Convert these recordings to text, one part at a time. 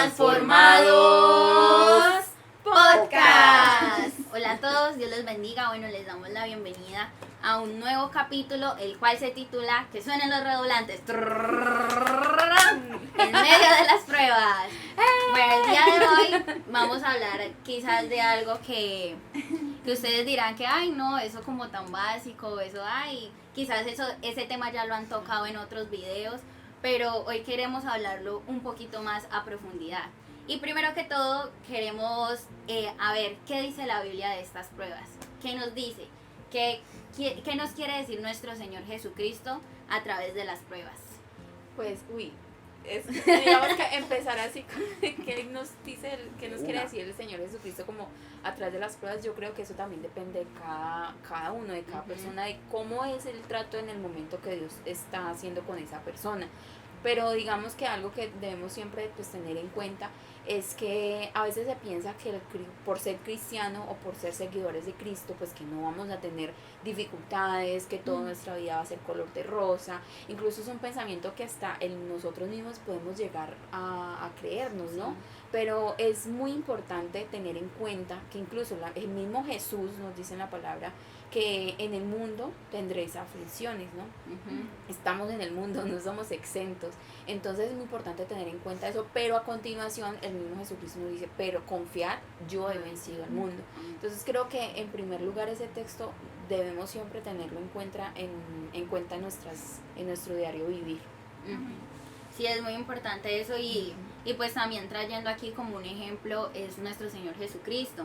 Transformados Podcast. Hola a todos, Dios les bendiga. Bueno, les damos la bienvenida a un nuevo capítulo, el cual se titula Que suenen los redoblantes en medio de las pruebas. Bueno, el día de hoy vamos a hablar quizás de algo que ustedes dirán que ay no, eso como tan básico, eso ay, quizás ese tema ya lo han tocado en otros videos, pero hoy queremos hablarlo un poquito más a profundidad. Y primero que todo queremos a ver qué dice la Biblia de estas pruebas, qué nos dice, qué nos quiere decir nuestro Señor Jesucristo a través de las pruebas. Pues, digamos que empezar así, ¿qué nos quiere decir el Señor Jesucristo como a través de las pruebas? Yo creo que eso también depende de cada uno, de cada persona, de cómo es el trato en el momento que Dios está haciendo con esa persona. Pero digamos que algo que debemos siempre pues tener en cuenta es que a veces se piensa que por ser cristiano o por ser seguidores de Cristo, pues que no vamos a tener dificultades, que toda nuestra vida va a ser color de rosa. Incluso es un pensamiento que hasta nosotros mismos podemos llegar a creernos, ¿no? Pero es muy importante tener en cuenta que incluso el mismo Jesús nos dice en la palabra que en el mundo tendréis aflicciones, ¿no? Estamos en el mundo, no somos exentos. Entonces es muy importante tener en cuenta eso, pero a continuación el mismo Jesucristo nos dice, pero confiar, yo he vencido al mundo. Entonces creo que en primer lugar ese texto debemos siempre tenerlo en cuenta en nuestro diario vivir. Sí, es muy importante eso y pues también trayendo aquí como un ejemplo es nuestro Señor Jesucristo,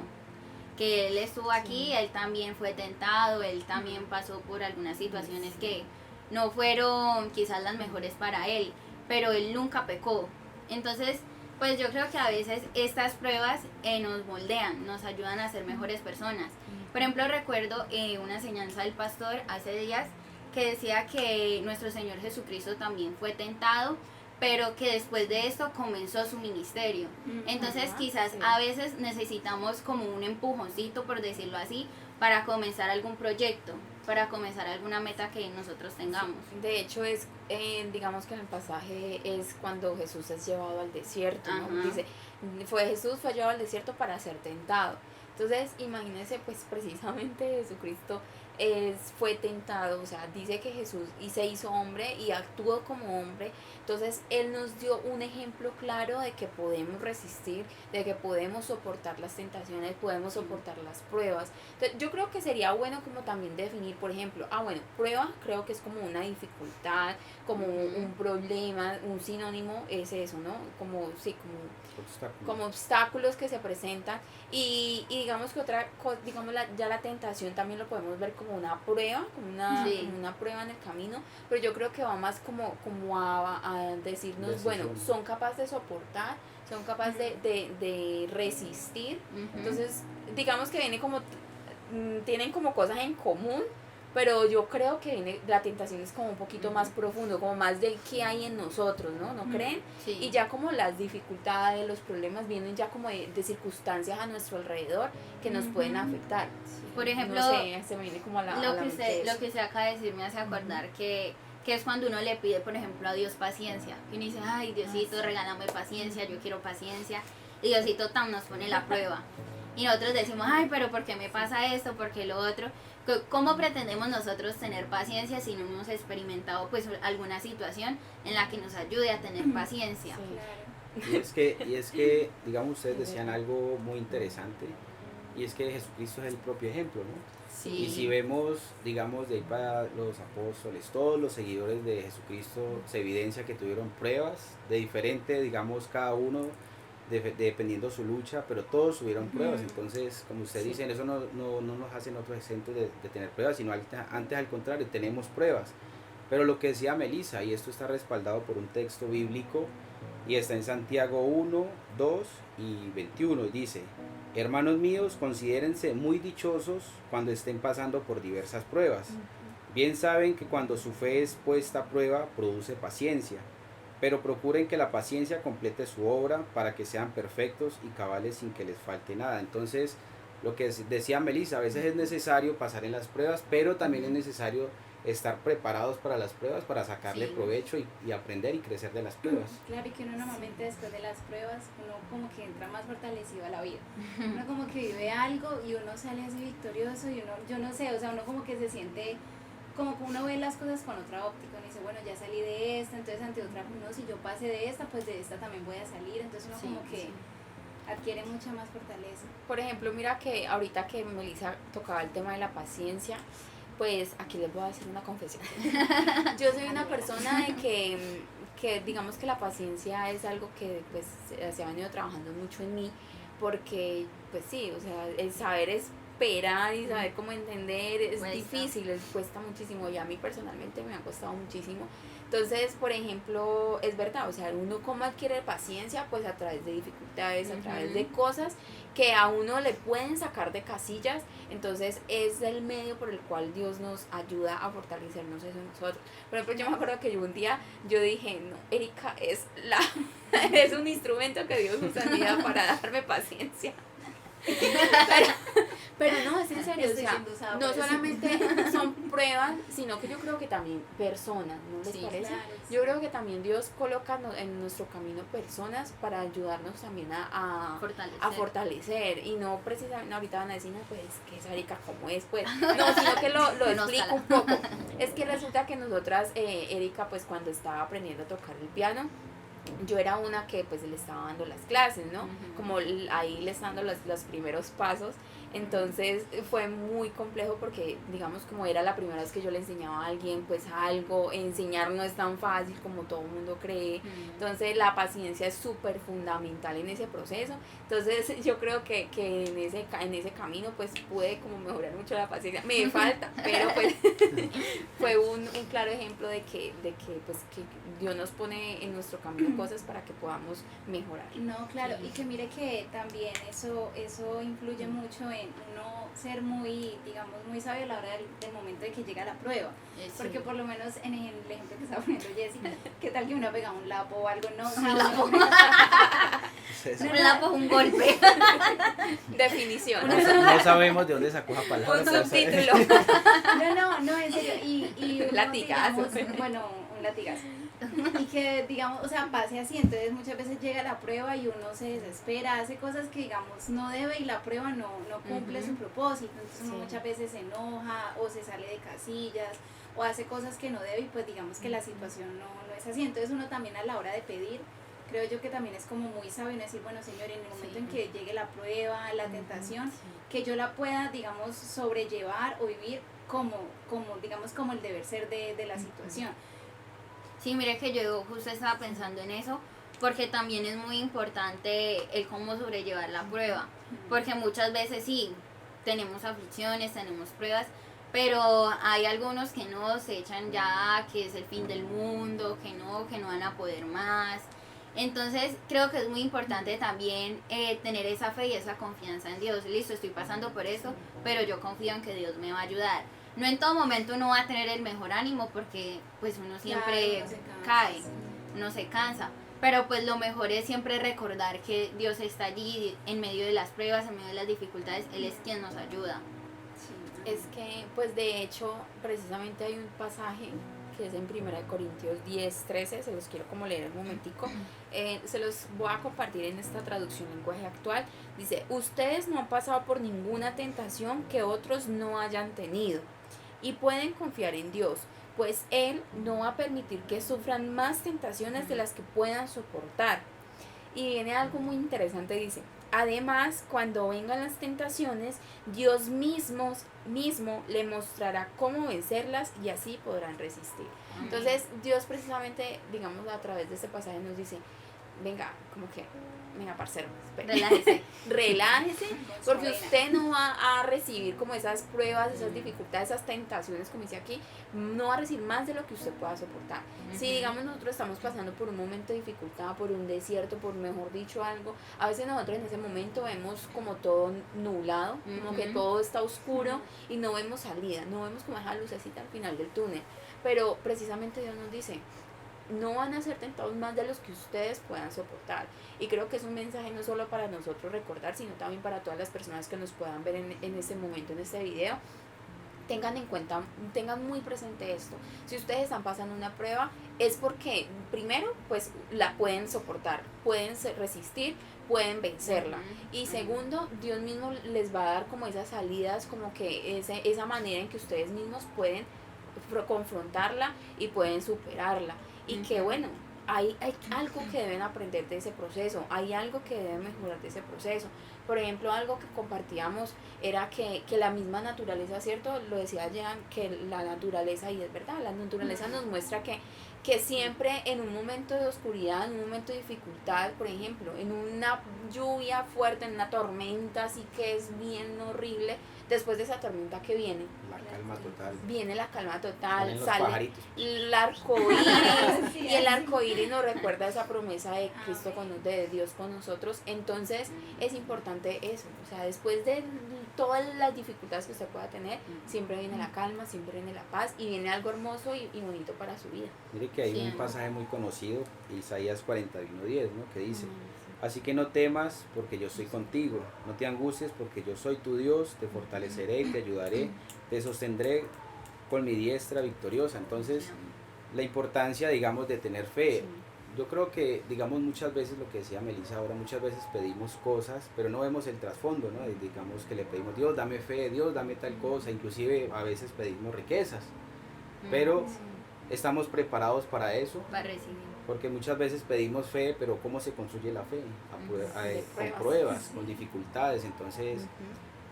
que Él estuvo aquí, Él también fue tentado, Él también pasó por algunas situaciones que no fueron quizás las mejores para Él, pero Él nunca pecó. Entonces, pues yo creo que a veces estas pruebas nos moldean, nos ayudan a ser mejores personas. Por ejemplo, recuerdo una enseñanza del pastor hace días que decía que nuestro Señor Jesucristo también fue tentado, pero que después de esto comenzó su ministerio. Entonces quizás a veces necesitamos como un empujoncito, por decirlo así, para comenzar algún proyecto, para comenzar alguna meta que nosotros tengamos. De hecho digamos que en el pasaje es cuando Jesús es llevado al desierto, ¿no? Dice, Jesús fue llevado al desierto para ser tentado. Entonces imagínense, pues precisamente Jesucristo fue tentado, o sea, dice que Jesús se hizo hombre y actuó como hombre. Entonces Él nos dio un ejemplo claro de que podemos resistir, de que podemos soportar las tentaciones, podemos soportar las pruebas. Entonces yo creo que sería bueno como también definir, por ejemplo, prueba creo que es como una dificultad, como un problema, un sinónimo es eso, ¿no? Como obstáculos que se presentan y digamos que otra cosa, digamos ya la tentación también lo podemos ver como una prueba, como una prueba en el camino, pero yo creo que va más como a decirnos, bueno, son capaces de soportar, son capaces de resistir. Entonces digamos que tienen como cosas en común, pero yo creo que la tentación es como un poquito más profundo, como más de qué hay en nosotros, ¿no creen? Sí. Y ya como las dificultades, los problemas vienen ya como de circunstancias a nuestro alrededor que nos pueden afectar. Por ejemplo, no sé, se me viene como a la lo que usted acaba de decir me hace acordar que es cuando uno le pide, por ejemplo, a Dios paciencia. Y uno dice, ay, Diosito, regálame paciencia, yo quiero paciencia. Y Diosito nos pone la prueba. Y nosotros decimos, ay, pero ¿por qué me pasa esto? ¿Por qué lo otro? ¿Cómo pretendemos nosotros tener paciencia si no hemos experimentado pues alguna situación en la que nos ayude a tener paciencia? Sí, claro. Y es que, digamos, ustedes decían algo muy interesante, y es que Jesucristo es el propio ejemplo, ¿no? Sí. Y si vemos, digamos, de ahí para los apóstoles, todos los seguidores de Jesucristo, se evidencia que tuvieron pruebas de diferente, digamos, cada uno dependiendo su lucha, pero todos tuvieron pruebas. Entonces, como ustedes dicen, eso no nos hace nosotros exentos de tener pruebas, sino antes al contrario, tenemos pruebas. Pero lo que decía Melissa, y esto está respaldado por un texto bíblico, y está en Santiago 1, 2 y 21, y dice: hermanos míos, considérense muy dichosos cuando estén pasando por diversas pruebas. Bien saben que cuando su fe es puesta a prueba, produce paciencia. Pero procuren que la paciencia complete su obra para que sean perfectos y cabales sin que les falte nada. Entonces, lo que decía Melissa, a veces es necesario pasar en las pruebas, pero también es necesario estar preparados para las pruebas, para sacarle Sí. provecho y aprender y crecer de las pruebas. Claro, y que uno normalmente después de las pruebas, uno como que entra más fortalecido a la vida. Uno como que vive algo y uno sale así victorioso y uno, yo no sé, o sea, uno como que se siente, como que uno ve las cosas con otra óptica, uno dice, bueno, ya salí de esta, entonces ante otra, no, si yo pasé de esta, pues de esta también voy a salir, entonces uno Sí, como que adquiere mucha más fortaleza. Por ejemplo, mira que ahorita que Melissa tocaba el tema de la paciencia, pues aquí les voy a hacer una confesión. Yo soy una persona de que digamos que la paciencia es algo que pues se ha venido trabajando mucho en mí, porque pues sí, o sea, el saber esperar y saber cómo entender es Cuesta. difícil, cuesta muchísimo, y a mí personalmente me ha costado muchísimo. Entonces, por ejemplo, es verdad, o sea, uno cómo adquiere paciencia, pues a través de dificultades, a través de cosas que a uno le pueden sacar de casillas. Entonces es el medio por el cual Dios nos ayuda a fortalecernos eso en nosotros. Por ejemplo, yo me acuerdo que un día yo dije, no, Erika es es un instrumento que Dios usa en mi vida para darme paciencia. Pero no, es en serio, o Estoy sea, siendo usada no por eso. solamente son pruebas, sino que yo creo que también personas, ¿no les Sí, parece? claro, sí. Yo creo que también Dios coloca en nuestro camino personas para ayudarnos también a fortalecer, y no precisamente ahorita van a decir, no, pues que esa Erika como es, pues no, sino que lo explico un poco. Es que resulta que nosotras, Erika, pues cuando estaba aprendiendo a tocar el piano, yo era una que pues le estaba dando las clases, ¿no? Como ahí le estaba dando los primeros pasos. Entonces fue muy complejo porque, digamos, como era la primera vez que yo le enseñaba a alguien pues algo, enseñar no es tan fácil como todo el mundo cree. Entonces la paciencia es súper fundamental en ese proceso. Entonces yo creo que en ese camino pues pude como mejorar mucho la paciencia. Me falta, pero pues fue un claro ejemplo de que pues que Dios nos pone en nuestro camino cosas para que podamos mejorar. No, claro, Sí. y que mire que también eso influye mucho en uno ser muy, digamos, muy sabio a la hora del momento de que llega la prueba. Porque por lo menos en el ejemplo que estaba poniendo Jessy, ¿qué tal que uno pega un lapo o algo? No, o sea, Un lapo. Es- Un lapo es un golpe. Definición. no sabemos de dónde sacó esa palabra. Un pero- subtítulo. no, en serio, y uno, Latigazo. digamos, bueno, un latigazo. Y que, digamos, o sea, pase así, entonces muchas veces llega la prueba y uno se desespera, hace cosas que, digamos, no debe y la prueba no cumple su propósito, entonces uno Sí. muchas veces se enoja o se sale de casillas o hace cosas que no debe y pues digamos que la situación no es así, entonces uno también a la hora de pedir, creo yo que también es como muy sabio en decir, bueno, Señor, en el momento en que llegue la prueba, la tentación, que yo la pueda, digamos, sobrellevar o vivir como digamos, como el deber ser de la situación. Sí, mire que yo justo estaba pensando en eso, porque también es muy importante el cómo sobrellevar la prueba, porque muchas veces sí, tenemos aflicciones, tenemos pruebas, pero hay algunos que no se echan ya, que es el fin del mundo, que no van a poder más. Entonces creo que es muy importante también tener esa fe y esa confianza en Dios. Listo, estoy pasando por eso, pero yo confío en que Dios me va a ayudar. No en todo momento uno va a tener el mejor ánimo porque pues uno siempre Claro, uno se cansa, cae, sí. uno se cansa. Pero pues lo mejor es siempre recordar que Dios está allí en medio de las pruebas, en medio de las dificultades, Él es quien nos ayuda. Sí. Es que, pues de hecho, precisamente hay un pasaje que es en 1 Corintios 10:13, se los quiero como leer un momentico, se los voy a compartir en esta traducción lenguaje actual. Dice, ustedes no han pasado por ninguna tentación que otros no hayan tenido y pueden confiar en Dios, pues Él no va a permitir que sufran más tentaciones de las que puedan soportar. Y viene algo muy interesante, dice, además, cuando vengan las tentaciones, Dios mismo le mostrará cómo vencerlas y así podrán resistir. Entonces, Dios precisamente, digamos, a través de este pasaje nos dice, venga, parcero, espere. Relájese, porque usted no va a recibir como esas pruebas, esas dificultades, esas tentaciones, como dice aquí, no va a recibir más de lo que usted pueda soportar. Si digamos nosotros estamos pasando por un momento de dificultad, por un desierto, por mejor dicho algo, a veces nosotros en ese momento vemos como todo nublado, como que todo está oscuro y no vemos salida, no vemos como esa lucecita al final del túnel, pero precisamente Dios nos dice, no van a ser tentados más de los que ustedes puedan soportar. Y creo que es un mensaje no solo para nosotros recordar, sino también para todas las personas que nos puedan ver en este momento, en este video, tengan en cuenta, tengan muy presente esto. Si ustedes están pasando una prueba, es porque primero, pues la pueden soportar, pueden resistir, pueden vencerla. Y segundo, Dios mismo les va a dar como esas salidas, como que esa manera en que ustedes mismos pueden confrontarla y pueden superarla. Y que bueno, hay algo que deben aprender de ese proceso, hay algo que deben mejorar de ese proceso. Por ejemplo, algo que compartíamos era que la misma naturaleza, ¿cierto? Lo decía Jean, que la naturaleza, y es verdad, la naturaleza nos muestra que siempre en un momento de oscuridad, en un momento de dificultad, por ejemplo, en una lluvia fuerte, en una tormenta así que es bien horrible, después de esa tormenta que viene, La calma total. viene la calma total, Salen los sale pajaritos. el arco iris, Sí, y el sí. arco iris nos recuerda esa promesa de Cristo Amén. de Dios con nosotros. Entonces es importante eso, o sea, después de todas las dificultades que usted pueda tener, siempre viene la calma, siempre viene la paz y viene algo hermoso y bonito para su vida. Mire que hay Sí. un pasaje muy conocido, Isaías 41:10, ¿no? Que dice: así que no temas porque yo estoy contigo, no te angusties porque yo soy tu Dios, te fortaleceré, te ayudaré, te sostendré con mi diestra victoriosa. Entonces, la importancia, digamos, de tener fe. Yo creo que, digamos, muchas veces lo que decía Melissa ahora, muchas veces pedimos cosas, pero no vemos el trasfondo, ¿no? Digamos que le pedimos: Dios, dame fe, Dios, dame tal cosa, inclusive a veces pedimos riquezas, pero estamos preparados para eso, Para recibir. porque muchas veces pedimos fe, pero ¿cómo se construye la fe? De Con pruebas. pruebas, con dificultades. Entonces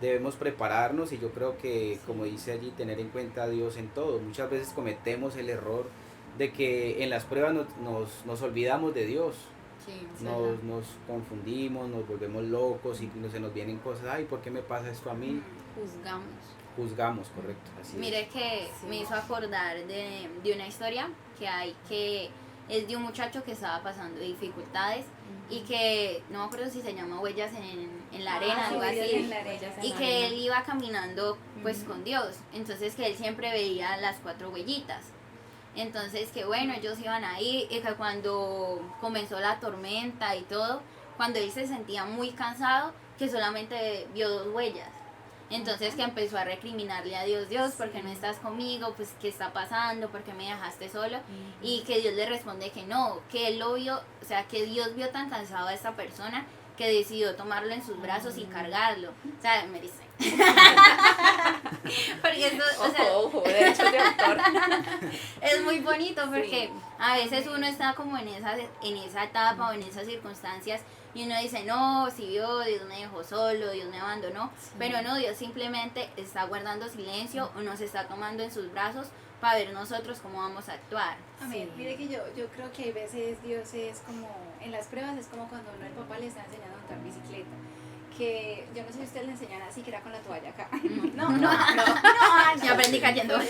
debemos prepararnos, y yo creo que, como dice allí, tener en cuenta a Dios en todo. Muchas veces cometemos el error de que en las pruebas nos olvidamos de Dios, Sí, nos confundimos, nos volvemos locos y se nos vienen cosas: ay, ¿por qué me pasa esto a mí? juzgamos. Juzgamos, correcto, así Mire es. que me hizo acordar de una historia que hay, que es de un muchacho que estaba pasando dificultades y que no me acuerdo si se llama huellas en la arena, algo Huellas así, en la arena. y que él iba caminando pues con Dios, entonces que él siempre veía las 4 huellitas. Entonces que bueno, ellos iban ahí, y que cuando comenzó la tormenta y todo, cuando él se sentía muy cansado, que solamente vio 2 huellas. Entonces que empezó a recriminarle a Dios: Dios, ¿por qué no estás conmigo? Pues, ¿qué está pasando? ¿Por qué me dejaste solo? Y que Dios le responde que no, que él lo vio, o sea, que Dios vio tan cansado a esta persona que decidió tomarlo en sus brazos y cargarlo. O sea, me dice. Porque eso, o sea, Ojo, derechos de autor. es muy bonito porque Sí. a veces uno está como en esa etapa o en esas circunstancias y uno dice: no, si Dios me dejó solo, Dios me abandonó, pero no, Dios simplemente está guardando silencio o nos está tomando en sus brazos para ver nosotros cómo vamos a actuar. Amén. Sí. Mire que yo creo que hay veces Dios es como, en las pruebas es como cuando uno el papá le está enseñando a montar bicicleta, que yo no sé si ustedes le enseñan así, que era con la toalla acá. No, Ya aprendí cayendo. no,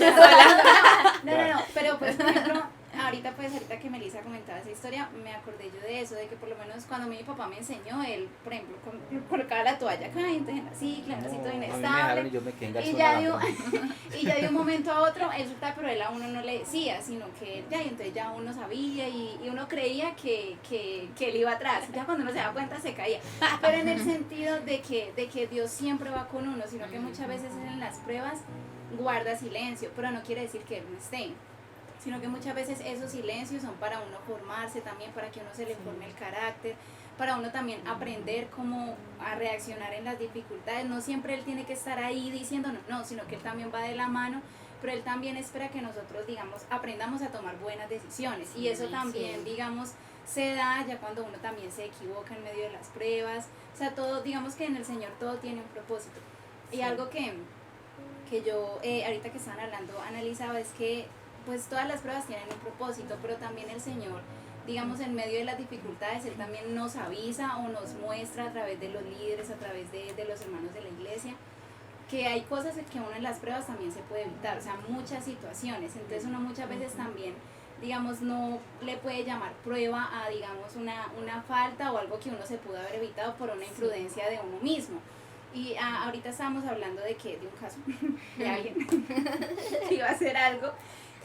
pero pues por ejemplo, ahorita que Melissa comentaba esa historia, me acordé yo de eso, de que por lo menos cuando mi papá me enseñó, él, por ejemplo, colocaba la toalla acá, y entonces en la cicla, así todo A mí me dejaron inestable. y yo me quedé Y engarzonado. ya de un momento a otro, él soltaba, pero él a uno no le decía, sino que ya, y entonces ya uno sabía y uno creía que él iba atrás. Ya cuando uno se da cuenta se caía. Pero en el sentido de que Dios siempre va con uno, sino que muchas veces en las pruebas guarda silencio, pero no quiere decir que él no esté, sino que muchas veces esos silencios son para uno formarse también, para que uno se le forme el carácter, para uno también aprender cómo a reaccionar en las dificultades. No siempre él tiene que estar ahí diciéndonos, no, sino que él también va de la mano, pero él también espera que nosotros, digamos, aprendamos a tomar buenas decisiones. Y eso también, digamos, se da ya cuando uno también se equivoca en medio de las pruebas. O sea, todo, digamos que en el Señor todo tiene un propósito. Y algo que yo, ahorita que estaban hablando, analizaba, es que pues todas las pruebas tienen un propósito, pero también el Señor, digamos, en medio de las dificultades, Él también nos avisa o nos muestra a través de los líderes, a través de los hermanos de la iglesia, que hay cosas que uno en las pruebas también se puede evitar, o sea, muchas situaciones. Entonces uno muchas veces también, digamos, no le puede llamar prueba a, digamos, una falta o algo que uno se pudo haber evitado por una imprudencia de uno mismo. Y ahorita estábamos hablando de un caso de alguien que iba a hacer algo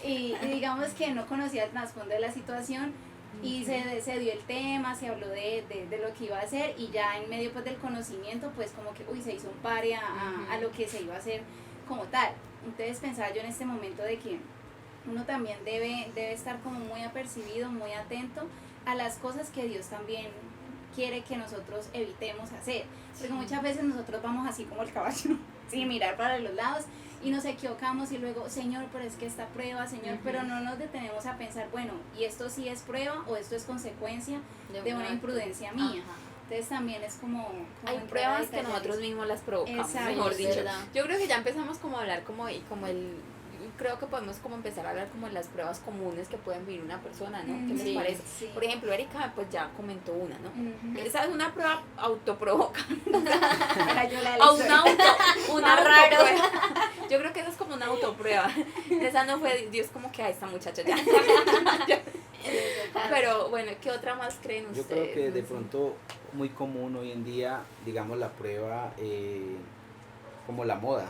y digamos que no conocía el trasfondo de la situación y se dio el tema, se habló de lo que iba a hacer, y ya en medio pues del conocimiento pues como que se hizo un pare a lo que se iba a hacer como tal. Entonces pensaba yo en este momento de que uno también debe estar como muy apercibido, muy atento a las cosas que Dios también quiere que nosotros evitemos hacer. Porque muchas veces nosotros vamos así como el caballo, sin mirar para los lados, y nos equivocamos y luego, Señor, pero es que esta prueba, Señor, pero no nos detenemos a pensar, bueno, ¿y esto sí es prueba o esto es consecuencia de una imprudencia mía? Ajá. Entonces también es como Hay entrar a pruebas que detalles. nosotros mismos las provocamos, Exacto, mejor es dicho. verdad. Yo creo que ya empezamos como a hablar creo que podemos como empezar a hablar como de las pruebas comunes que pueden vivir una persona, ¿no? ¿Qué les Sí, parece? sí. Por ejemplo, Erika pues ya comentó una, ¿no? Ujú. Esa es una prueba autoprovocada. Era yo la de la A historia. una Raro. autoprueba. Yo creo que eso es como una autoprueba. Esa no fue Dios como que a esta muchacha ya. Pero bueno, ¿qué otra más creen Yo ustedes? creo que de No sé. pronto muy común hoy en día, digamos, la prueba como la moda,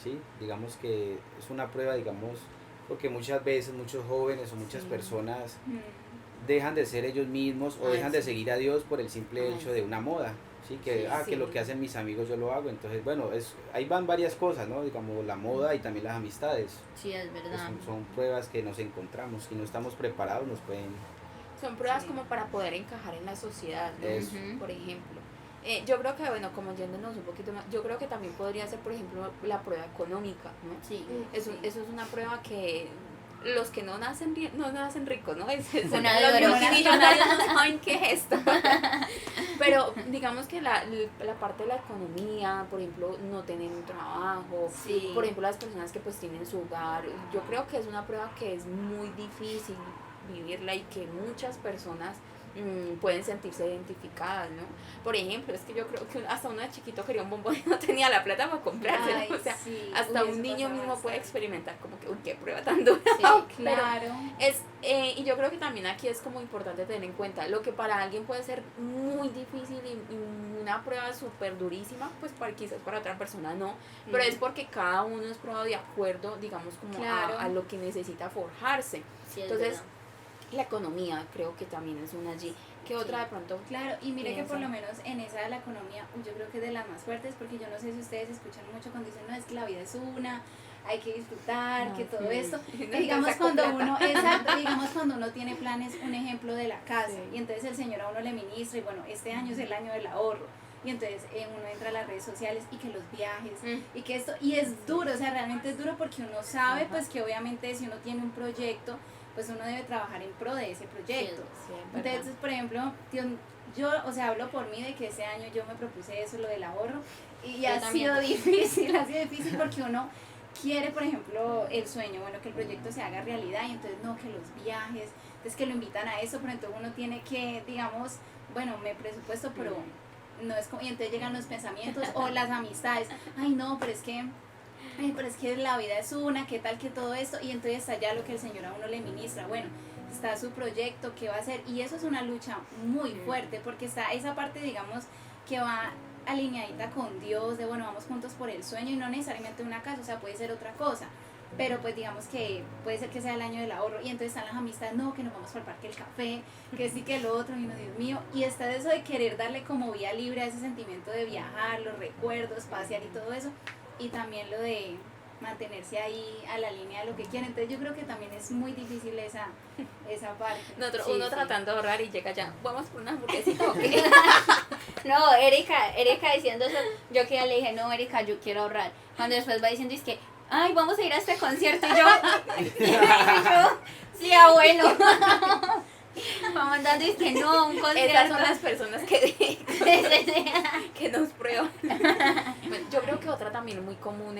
¿sí? Digamos que es una prueba, digamos, porque muchas veces muchos jóvenes o muchas Sí. personas Mm. dejan de ser ellos mismos o Ay, dejan de sí. seguir a Dios por el simple Ay, hecho de una moda, ¿sí? Que, Sí. que lo que hacen mis amigos yo lo hago, entonces, bueno, ahí van varias cosas, ¿no? Digamos, la moda y también las amistades. Sí, es verdad. Son pruebas que nos encontramos, si no estamos preparados nos pueden... Son pruebas Sí. como para poder encajar en la sociedad, ¿no? Eso. Ujú. Por ejemplo. Yo creo que, bueno, como yéndonos un poquito más, yo creo que también podría ser, por ejemplo, la prueba económica, ¿no? Sí. Eso es una prueba que los que no nacen ricos, ¿no? Una los de oro. multimillonarios no saben qué es esto. Pero digamos que la parte de la economía, por ejemplo, no tener un trabajo, Sí. por ejemplo, las personas que pues tienen su hogar, yo creo que es una prueba que es muy difícil vivirla y que muchas personas pueden sentirse identificadas, ¿no? Por ejemplo, es que yo creo que hasta uno de chiquito quería un bombón y no tenía la plata para comprárselo, Ay, o sea, sí. hasta Uy, un eso niño pasa mismo puede bastante. experimentar como que, uy, qué prueba tan dura. Sí, Pero claro. y yo creo que también aquí es como importante tener en cuenta lo que para alguien puede ser muy difícil y una prueba súper durísima, pues quizás para otra persona no, pero es porque cada uno es probado de acuerdo, digamos, como Claro. a lo que necesita forjarse. Sí, es Entonces, verdad. la economía creo que también es una allí. ¿Qué otra de pronto? Claro, y mire que por Piensa. lo menos en esa de la economía, yo creo que es de las más fuertes, porque yo no sé si ustedes escuchan mucho cuando dicen, no, es que la vida es una, hay que disfrutar, No, que todo sí. esto. No, Y digamos saco cuando plata. uno, exacto, digamos cuando uno tiene planes, un ejemplo de la casa, Sí. y entonces el Señor a uno le ministra, y bueno, este año es el año del ahorro. Y entonces uno entra a las redes sociales y que los viajes y que esto, y es duro, o sea, realmente es duro porque uno sabe Ajá. pues que obviamente si uno tiene un proyecto, pues uno debe trabajar en pro de ese proyecto. Sí, es verdad. Entonces, por ejemplo, yo, o sea, hablo por mí de que ese año yo me propuse eso, lo del ahorro, y Yo ha también. sido difícil, ha sido difícil porque uno quiere, por ejemplo, el sueño, bueno, que el proyecto se haga realidad, y entonces no, que los viajes, entonces que lo invitan a eso, pero entonces uno tiene que, digamos, bueno, me presupuesto, pero no es como, y entonces llegan los pensamientos o las amistades, ay no, pero es que... Ay, pero es que la vida es una, qué tal que todo esto, y entonces está ya lo que el Señor a uno le ministra, bueno, está su proyecto, qué va a hacer, y eso es una lucha muy fuerte, porque está esa parte, digamos, que va alineadita con Dios, de bueno, vamos juntos por el sueño, y no necesariamente una casa, o sea, puede ser otra cosa, pero pues digamos que puede ser que sea el año del ahorro, y entonces están las amistades, no, que nos vamos para el parque del café, que sí, que lo otro, y no, Dios mío, y está eso de querer darle como vía libre a ese sentimiento de viajar, los recuerdos, pasear y todo eso, y también lo de mantenerse ahí a la línea de lo que quieren. Entonces yo creo que también es muy difícil esa parte. Sí, Uno sí. tratando de ahorrar y llega ya, vamos por una hamburguesita o qué. No, Erika diciendo eso, yo que ya le dije, no, Erika, yo quiero ahorrar. Cuando después va diciendo, es que, ay, vamos a ir a este concierto, y yo, sí, abuelo. Vamos dando, es que no, un concierto. Esas son las personas que nos prueban. Bueno, yo creo que otra también muy común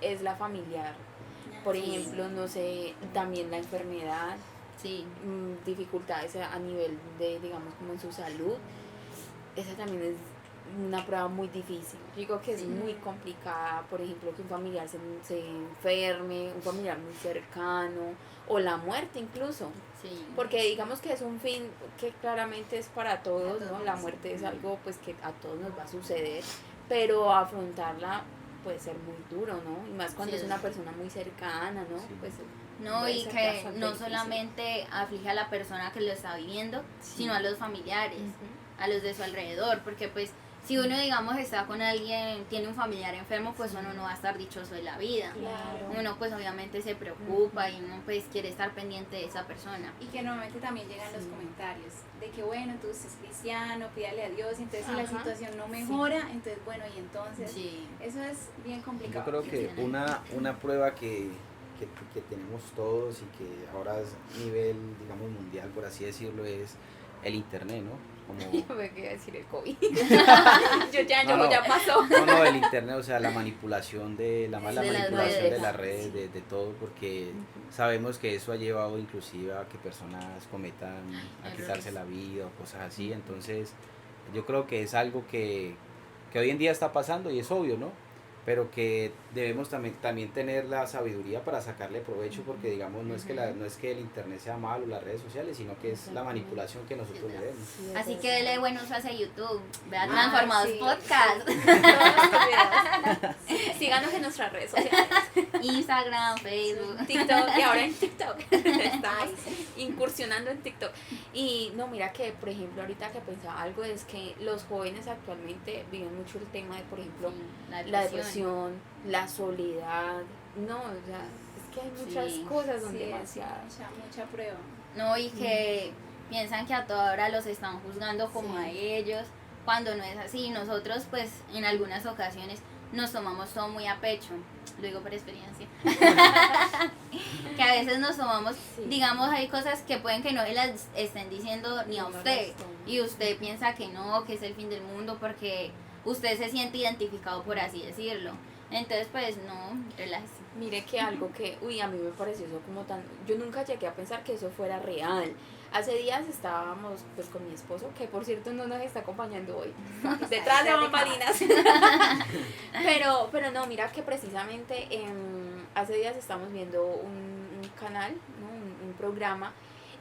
es la familiar. Por Sí. ejemplo, no sé, también la enfermedad, Sí, dificultades a nivel de, digamos, como en su salud. Esa también es una prueba muy difícil. Digo que es Sí. muy complicada, por ejemplo, que un familiar se enferme, un familiar muy cercano, o la muerte incluso. sí. Porque digamos que es un fin que claramente es para todos, ¿no? La muerte es algo pues que a todos nos va a suceder, pero afrontarla puede ser muy duro, ¿no? Y más cuando Sí, es una persona muy cercana, ¿no? Sí. Pues No, puede y ser que bastante no difícil. solamente aflige a la persona que lo está viviendo, Sí. sino a los familiares, a los de su alrededor, porque pues si uno, digamos, está con alguien, tiene un familiar enfermo, pues uno no va a estar dichoso de la vida. Claro. Uno pues obviamente se preocupa y uno pues quiere estar pendiente de esa persona. Y que normalmente también llegan los comentarios de que bueno, tú eres cristiano, pídale a Dios, entonces si la Ajá. situación no mejora, entonces bueno, y entonces Sí. eso es bien Yo complicado. creo que una prueba que tenemos todos y que ahora es a nivel, digamos, mundial, por así decirlo, es el internet, ¿no? Como, Yo me quería decir el COVID. No, ya pasó. no, el internet, o sea, la manipulación la mala De las manipulación redes. de las redes, de todo, porque sabemos que eso ha llevado inclusive a que personas cometan, a Errores. quitarse la vida o cosas así, entonces yo creo que es algo que hoy en día está pasando y es obvio, ¿no? Pero que debemos también tener la sabiduría para sacarle provecho, porque digamos no es que no es que el internet sea malo, las redes sociales, sino que es la manipulación que nosotros le demos. Así que dele buen uso hacia YouTube. Vea Ah, Transformados sí. Podcast, Síganos en nuestras redes sociales. Instagram, Facebook. TikTok, y ahora en TikTok. Estamos Ay, sí. incursionando en TikTok. Y no, mira que, por ejemplo, ahorita que pensaba algo es que los jóvenes actualmente viven mucho el tema de, por ejemplo, la depresión, la soledad. No, o sea, es que hay muchas Sí. cosas, son Sí, demasiadas. mucha prueba. No, y que piensan que a toda hora los están juzgando como Sí. a ellos, cuando no es así. Nosotros pues en algunas ocasiones nos tomamos todo muy a pecho, lo digo por experiencia, que a veces nos tomamos, Sí. digamos, hay cosas que pueden que no se las estén diciendo ni a No usted, las toman. y usted piensa que no, que es el fin del mundo porque usted se siente identificado, por así decirlo. Entonces pues no, relájese. Mire que algo que, uy, a mí me pareció eso como tan, yo nunca llegué a pensar que eso fuera real. Hace días estábamos pues con mi esposo, que por cierto no nos está acompañando hoy, detrás de bambalinas. pero no, mira que precisamente hace días estábamos viendo un canal, ¿no? un programa,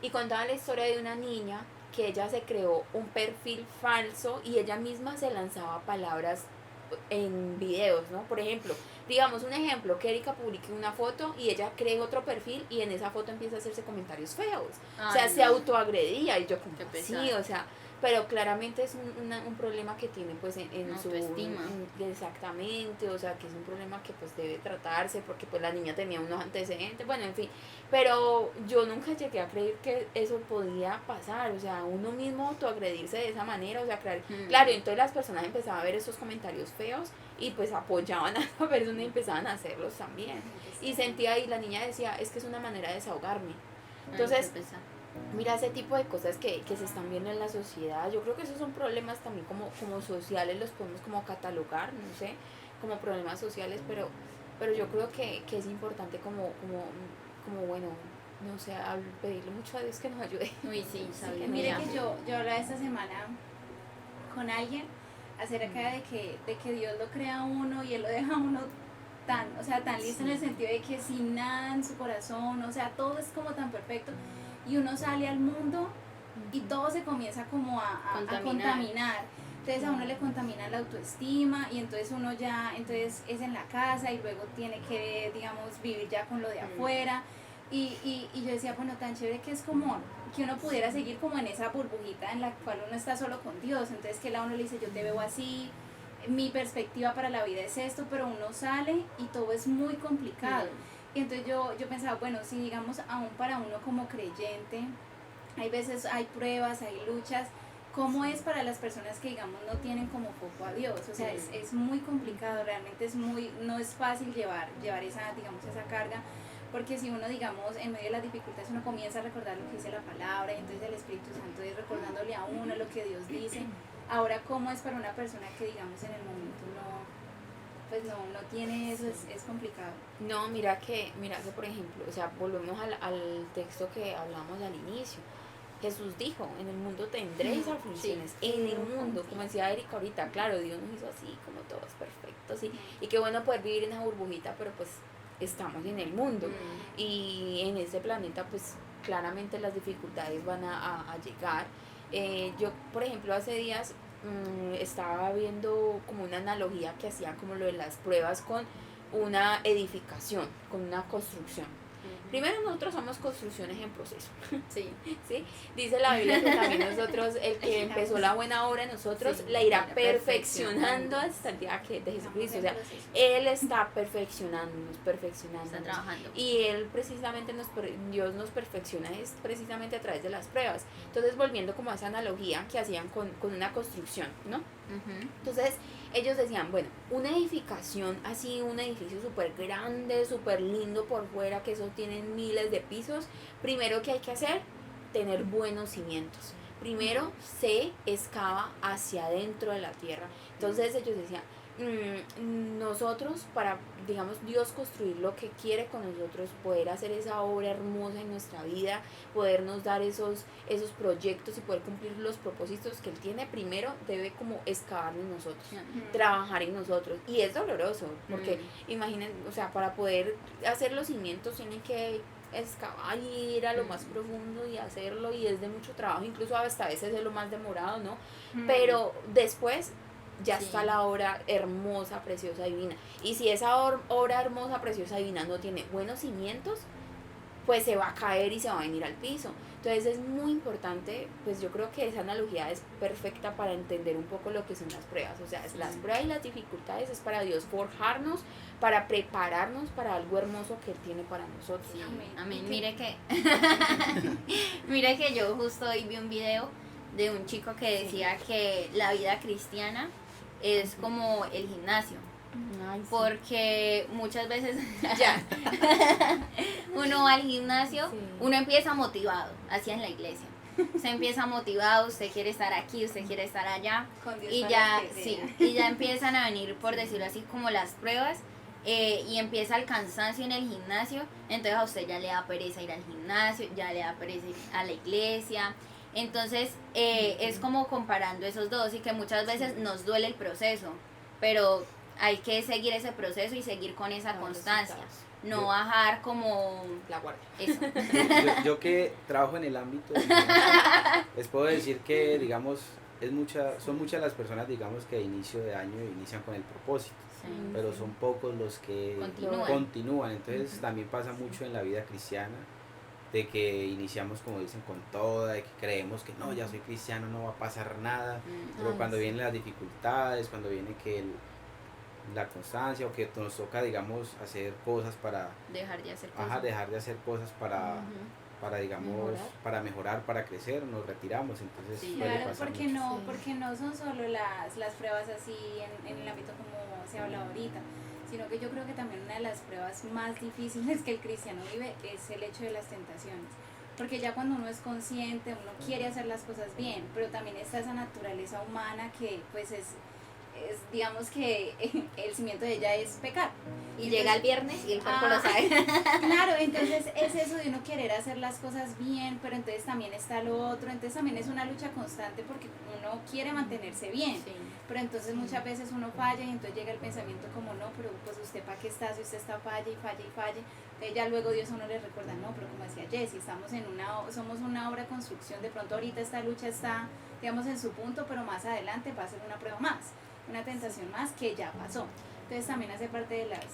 y contaba la historia de una niña que ella se creó un perfil falso y ella misma se lanzaba palabras en videos, ¿no? Por ejemplo, digamos un ejemplo, que Erika publique una foto y ella cree otro perfil y en esa foto empieza a hacerse comentarios feos. O sea, Ay, se no. autoagredía y yo como Qué sí, pesar. o sea, pero claramente es un problema que tiene pues en su Autoestima. exactamente, o sea, que es un problema que pues debe tratarse porque pues la niña tenía unos antecedentes, bueno, en fin, pero yo nunca llegué a creer que eso podía pasar, o sea, uno mismo autoagredirse de esa manera, o sea, claro, y entonces las personas empezaban a ver esos comentarios feos y pues apoyaban a esa persona y empezaban a hacerlos también. Y sentía, y la niña decía, es que es una manera de desahogarme. Entonces, Ay, qué pesar. mira ese tipo de cosas que se están viendo en la sociedad, yo creo que esos son problemas también como sociales, los podemos como catalogar, no sé, como problemas sociales, pero yo creo que es importante como bueno, no sé, pedirle mucho a Dios que nos ayude. Uy, sí, sabía. Mire que yo hablaba esta semana con alguien acerca de que Dios lo crea a uno y Él lo deja a uno tan listo en el sentido de que sin nada en su corazón, o sea, todo es como tan perfecto y uno sale al mundo y todo se comienza como a contaminar. Entonces a uno le contamina la autoestima y entonces uno ya, entonces es en la casa y luego tiene que, digamos, vivir ya con lo de afuera. Y yo decía, bueno, tan chévere que es como que uno pudiera seguir como en esa burbujita en la cual uno está solo con Dios. Entonces que a uno le dice, yo te veo así, mi perspectiva para la vida es esto, pero uno sale y todo es muy complicado. Y entonces yo pensaba, bueno, si digamos aún para uno como creyente, hay veces hay pruebas, hay luchas, ¿cómo es para las personas que digamos no tienen como foco a Dios? O sea, es muy complicado, realmente no es fácil llevar esa, digamos, esa carga, porque si uno, digamos, en medio de las dificultades uno comienza a recordar lo que dice la palabra, y entonces el Espíritu Santo es recordándole a uno lo que Dios dice. Ahora, ¿cómo es para una persona que, digamos, en el momento no tiene eso? Es complicado. No, mira que por ejemplo, o sea, volvemos al texto que hablamos al inicio. Jesús dijo, en el mundo tendréis aflicciones, en el mundo, como decía Erika ahorita, claro, Dios nos hizo así, como todos perfectos, y qué bueno poder vivir en esa burbujita, pero pues estamos en el mundo, y en este planeta pues claramente las dificultades van a llegar. Yo, por ejemplo, hace días estaba viendo como una analogía que hacían como lo de las pruebas con una edificación, con una construcción. Primero, nosotros somos construcciones en proceso, Sí. ¿sí? Dice la Biblia que también nosotros, el que empezó la buena obra en nosotros, Sí, la irá irá perfeccionando hasta el día que de Jesucristo. O sea, Él está perfeccionándonos, Está perfeccionándonos. trabajando. Y Él precisamente, Dios nos perfecciona es precisamente a través de las pruebas. Entonces, volviendo como a esa analogía que hacían con una construcción, ¿no? Ujú. Entonces, ellos decían, bueno, una edificación así, un edificio súper grande, súper lindo por fuera, que eso tiene miles de pisos, primero que hay que hacer, tener buenos cimientos. Primero se excava hacia adentro de la tierra. Entonces ellos decían, nosotros para, digamos, Dios construir lo que quiere con nosotros, poder hacer esa obra hermosa en nuestra vida, podernos dar esos proyectos y poder cumplir los propósitos que Él tiene, primero debe como excavar en nosotros, trabajar en nosotros. Y es doloroso, porque imaginen, o sea, para poder hacer los cimientos tienen que excavar y ir a lo más profundo y hacerlo, y es de mucho trabajo, incluso hasta a veces es lo más demorado, ¿no? Pero después ya Sí. está la obra hermosa, preciosa, divina. Y si esa obra hermosa, preciosa, divina no tiene buenos cimientos, pues se va a caer y se va a venir al piso. Entonces es muy importante, pues yo creo que esa analogía es perfecta para entender un poco lo que son las pruebas. O sea, las pruebas y las dificultades es para Dios forjarnos, para prepararnos para algo hermoso que Él tiene para nosotros. Sí, Amén. amén. ¿Y Mire que mire que yo justo hoy vi un video de un chico que decía que la vida cristiana es como el gimnasio, Ay, sí. porque muchas veces Ya. uno va al gimnasio, Sí. uno empieza motivado, así en la iglesia. Usted empieza motivado, usted quiere estar aquí, usted quiere estar allá, Con Dios y para ya, lo que sí, sea. y ya empiezan a venir, por decirlo así, como las pruebas, y empieza el cansancio en el gimnasio, entonces a usted ya le da pereza ir al gimnasio, ya le da pereza ir a la iglesia. Entonces es como comparando esos dos, y que muchas veces nos duele el proceso, pero hay que seguir ese proceso y seguir con esa Los constancia, resultados. no Yo- bajar como La guardia. eso. Yo que trabajo en el ámbito, les puedo decir que, digamos, son muchas las personas, digamos, que a inicio de año inician con el propósito, pero son pocos los que Continúan. Entonces también pasa mucho en la vida cristiana, de que iniciamos, como dicen, con toda, de que creemos que no, ya soy cristiano, no va a pasar nada, pero Ay, cuando sí. vienen las dificultades, cuando viene que la constancia, o que nos toca, digamos, hacer cosas para Dejar de hacer cosas. dejar de hacer cosas para digamos, Mejorar. para mejorar, para crecer, nos retiramos, entonces Sí. suele Claro, pasar porque mucho. no, Sí. porque no son solo las pruebas así en el ámbito como se habla ahorita, sino que yo creo que también una de las pruebas más difíciles que el cristiano vive es el hecho de las tentaciones. Porque ya cuando uno es consciente, uno quiere hacer las cosas bien, pero también está esa naturaleza humana que pues es digamos que el cimiento de ella es pecar. Y llega el viernes y el cuerpo lo sabe. Claro, entonces es eso de uno querer hacer las cosas bien, pero entonces también está lo otro, entonces también es una lucha constante porque uno quiere mantenerse bien, Sí. pero entonces muchas veces uno falla y entonces llega el pensamiento como no, pero pues usted para qué está, si usted está falla y falla y falla, entonces ya luego Dios a uno le recuerda, no, pero como decía Jessy, somos una obra de construcción, de pronto ahorita esta lucha está, digamos, en su punto, pero más adelante va a ser una prueba más, una tentación más que ya pasó, entonces también hace parte de las...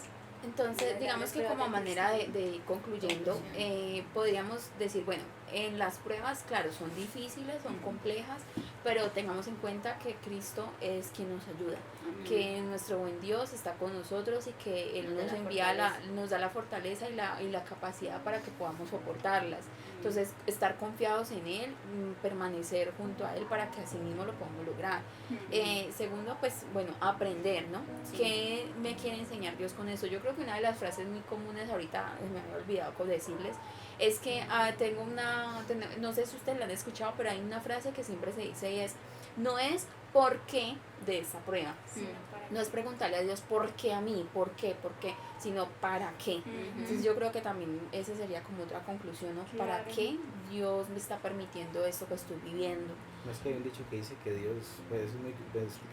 Entonces, digamos que como manera de ir concluyendo, podríamos decir, bueno, en las pruebas, claro, son difíciles, son complejas, pero tengamos en cuenta que Cristo es quien nos ayuda, que nuestro buen Dios está con nosotros y que Él nos envía, nos da la fortaleza y la capacidad para que podamos soportarlas. Entonces, estar confiados en Él, permanecer junto a Él para que así mismo lo podamos lograr. Segundo, pues, bueno, aprender, ¿no? Sí. ¿Qué me quiere enseñar Dios con eso? Yo creo que una de las frases muy comunes ahorita, me había olvidado con decirles, es que no sé si ustedes la han escuchado, pero hay una frase que siempre se dice y es, no es por qué de esa prueba. No es preguntarle a Dios por qué a mí, por qué, sino para qué. Entonces yo creo que también esa sería como otra conclusión, ¿no? ¿Para Claro. qué Dios me está permitiendo esto que estoy viviendo? No es que hay un dicho que dice que Dios,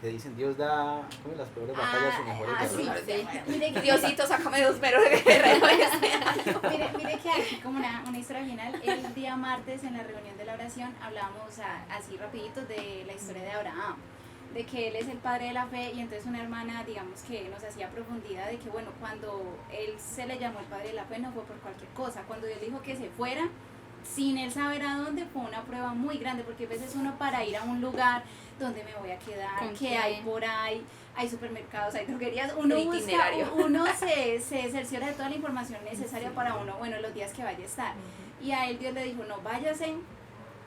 que dicen Dios da como las peores batallas a sus mejores sí, guerreros. sí. Mire que, Diosito, sácame dos meros de guerrero. mire que aquí como una historia final, el día martes en la reunión de la oración hablábamos así rapidito de la historia de Abraham, de que Él es el Padre de la fe, y entonces una hermana, digamos, que nos hacía profundidad de que, bueno, cuando Él se le llamó el Padre de la fe no fue por cualquier cosa, cuando Dios dijo que se fuera, sin Él saber a dónde, fue una prueba muy grande, porque a veces uno para ir a un lugar donde me voy a quedar, ¿Con que quién? hay por ahí, hay supermercados, hay droguerías, uno El busca, itinerario. uno se cerciora de toda la información necesaria para uno, bueno, los días que vaya a estar, y a él Dios le dijo, no, váyase,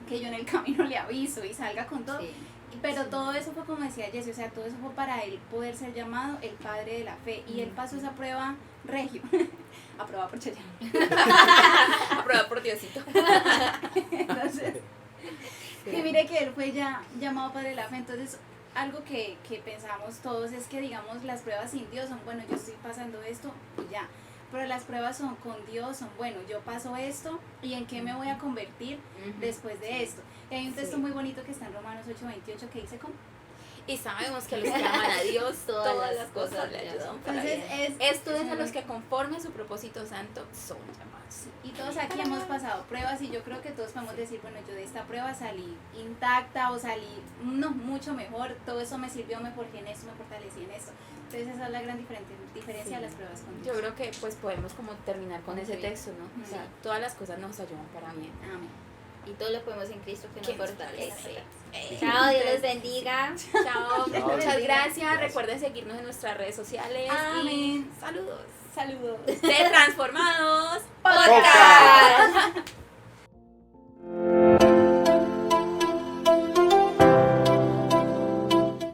que yo en el camino le aviso y salga con todo. Sí. Pero todo eso fue como decía Jessy, o sea, todo eso fue para él poder ser llamado el Padre de la fe. Y él pasó esa prueba regio, aprobada por Chayanne. Aprobada por Diosito. Entonces, y mire que él fue ya llamado Padre de la fe. Entonces, algo que pensamos todos es que, digamos, las pruebas sin Dios son, bueno, yo estoy pasando esto y ya. Pero las pruebas son con Dios, son, bueno, yo paso esto y en qué me voy a convertir después de esto. Y hay un texto muy bonito que está en Romanos 8:28 que dice como, Y sabemos que a los que aman a Dios, todas las cosas le ayudan para entonces bien. Esto es a los que conforme a su propósito santo son llamados. y todos aquí hemos pasado pruebas, y yo creo que todos podemos decir, bueno, yo de esta prueba salí intacta o salí mucho mejor, todo eso me sirvió, me forjé en esto, me fortalecí en esto. Entonces esa es la gran diferencia de las pruebas con Yo Dios. creo que pues podemos como terminar con ese texto, ¿no? O sea, Sí. todas las cosas nos ayudan para bien. Amén. Y todo lo podemos en Cristo que Que nos nos fortalece. fortalece. Chao, Dios les bendiga. Chao, Chao. muchas gracias. Recuerden seguirnos en nuestras redes sociales. Amén. Y saludos. Saludos. De Transformados Podcast.